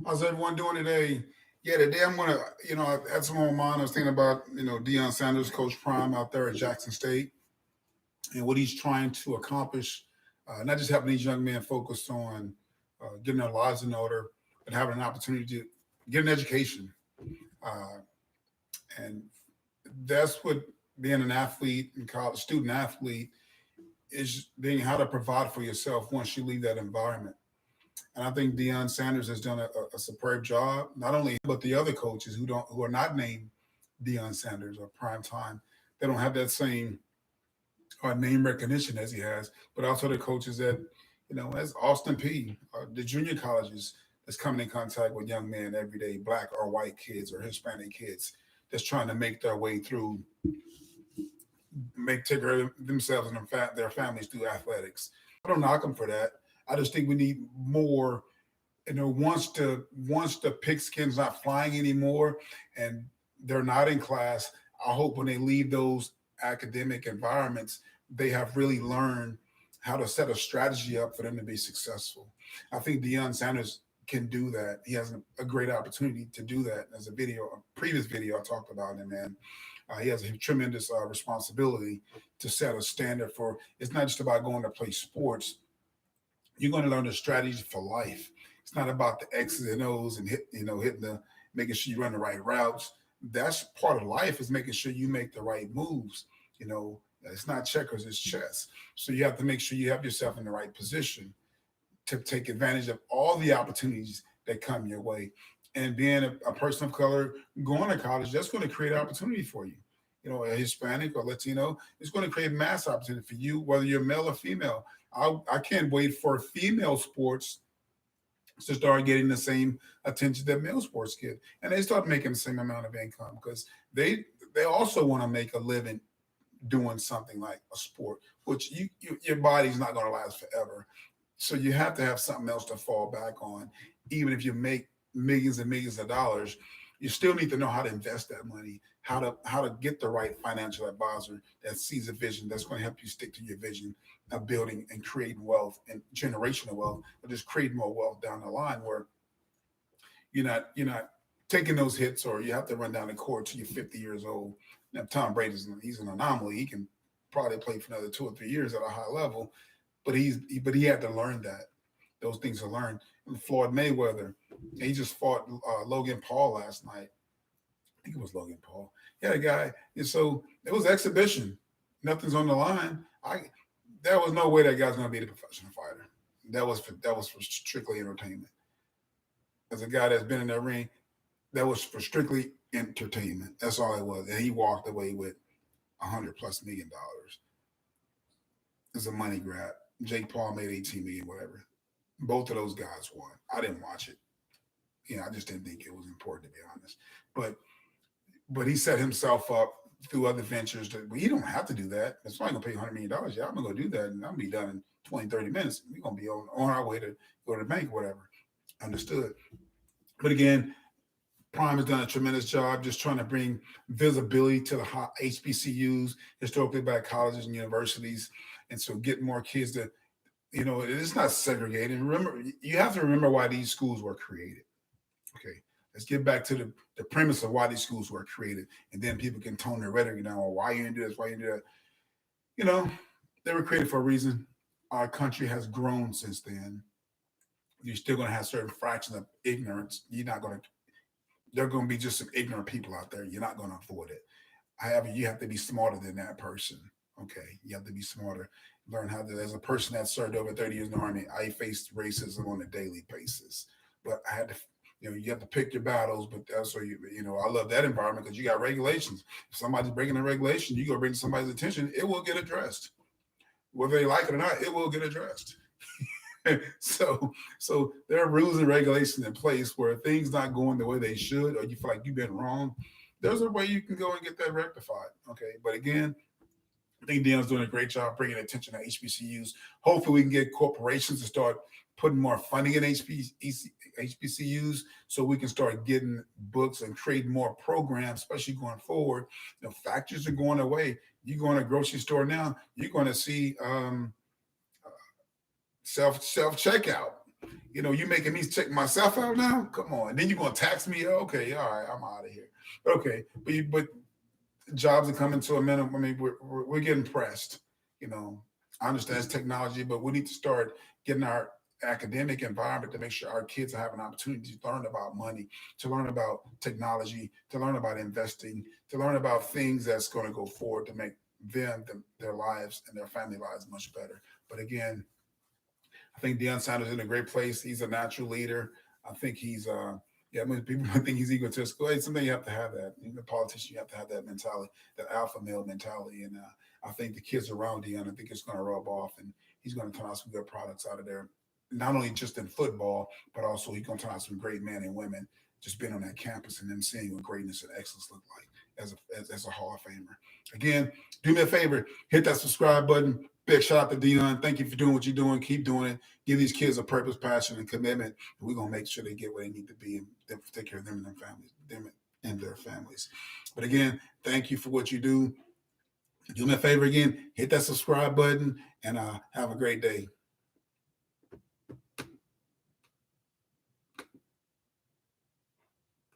How's everyone doing today? Yeah, today I'm gonna, I had some on my mind. I was thinking about, Deion Sanders, Coach Prime out there at Jackson State, and what he's trying to accomplish. Not just having these young men focused on getting their lives in order, but having an opportunity to get an education. Uh, and that's what being an athlete and college student athlete is, being how to provide for yourself once you leave that environment. And I think Deion Sanders has done a superb job. Not only but the other coaches who are not named Deion Sanders or prime time, they don't have that same name recognition as he has. But also the coaches that, as Austin P, the junior colleges that's coming in contact with young men every day, black or white kids or Hispanic kids that's trying to make their way through, make take care of themselves and their families through athletics. I don't knock them for that. I just think we need more. Once the pigskin's not flying anymore and they're not in class, I hope when they leave those academic environments, they have really learned how to set a strategy up for them to be successful. I think Deion Sanders can do that. He has a great opportunity to do that. As a previous video I talked about him, man. He has a tremendous responsibility to set a standard for. It's not just about going to play sports. You're going to learn the strategies for life. It's not about the X's and O's and hitting making sure you run the right routes. That's part of life, is making sure you make the right moves. It's not checkers, it's chess. So you have to make sure you have yourself in the right position to take advantage of all the opportunities that come your way. And being a person of color going to college, that's going to create opportunity for you. A Hispanic or Latino, it's going to create mass opportunity for you, whether you're male or female. I can't wait for female sports to start getting the same attention that male sports get, and they start making the same amount of income because they also want to make a living doing something like a sport, which your body's not going to last forever. So you have to have something else to fall back on. Even if you make millions and millions of dollars, you still need to know how to invest that money, how to get the right financial advisor that sees a vision that's going to help you stick to your vision of building and creating wealth and generational wealth, but just creating more wealth down the line where you're not taking those hits, or you have to run down the court till you're 50 years old. Now Tom Brady's he's an anomaly. He can probably play for another 2 or 3 years at a high level, but he had to learn that. Those things are learned. And Floyd Mayweather, he just fought Logan Paul last night. I think it was Logan Paul. Yeah, the guy. And so it was exhibition. Nothing's on the line. There was no way that guy's going to be the professional fighter. That was for strictly entertainment. As a guy that's been in that ring, that was for strictly entertainment. That's all it was. And he walked away with $100+ million. It's a money grab. Jake Paul made 18 million, whatever. Both of those guys won. I didn't watch it. I just didn't think it was important, to be honest. But he set himself up through other ventures. Well, you don't have to do that. It's only going to pay $100 million. Yeah, I'm going to go do that, and I'm going to be done in 20, 30 minutes. We're going to be on our way to go to the bank, whatever. Understood. But again, Prime has done a tremendous job just trying to bring visibility to the HBCUs, historically black colleges and universities, and so get more kids to, it's not segregated. Remember, you have to remember why these schools were created. Okay, let's get back to the premise of why these schools were created, and then people can tone their rhetoric down. Well, why you didn't do this? Why you didn't do that? They were created for a reason. Our country has grown since then. You're still going to have certain fractions of ignorance. There are going to be just some ignorant people out there. You're not going to avoid it. However, you have to be smarter than that person. Okay, you have to be smarter. Learn how to. As a person that served over 30 years in the Army, I faced racism on a daily basis. But I had to, you have to pick your battles. But that's why I love that environment because you got regulations. If somebody's breaking a regulation, you go bring somebody's attention, it will get addressed. Whether they like it or not, it will get addressed. So there are rules and regulations in place where things not going the way they should, or you feel like you've been wrong. There's a way you can go and get that rectified. Okay, but again, I think Deion's doing a great job bringing attention to HBCUs. Hopefully, we can get corporations to start putting more funding in HBCUs so we can start getting books and creating more programs, especially going forward. Factories are going away. You go in a grocery store now, you're going to see self checkout. You making me check myself out now? Come on. Then you're gonna tax me? Okay, all right, I'm out of here. Okay, but jobs are coming to a minimum. I mean, we're getting pressed. You know, I understand it's technology, but we need to start getting our academic environment to make sure our kids have an opportunity to learn about money, to learn about technology, to learn about investing, to learn about things that's going to go forward to make their lives and their family lives much better. But again, I think Deion Sanders is in a great place. He's a natural leader. I think he's yeah, I mean, people might think he's egotistical. Hey, something you have to have that. The politician, you have to have that mentality, that alpha male mentality. And I think the kids around Deion, I think it's going to rub off, and he's going to turn out some good products out of there. Not only just in football, but also he's going to turn out some great men and women just being on that campus and them seeing what greatness and excellence look like as a Hall of Famer. Again, do me a favor, hit that subscribe button. Big shout out to Dion. Thank you for doing what you're doing. Keep doing it. Give these kids a purpose, passion, and commitment. And we're gonna make sure they get where they need to be and take care of them and their families, them and their families. But again, thank you for what you do. Do me a favor again, hit that subscribe button, and have a great day.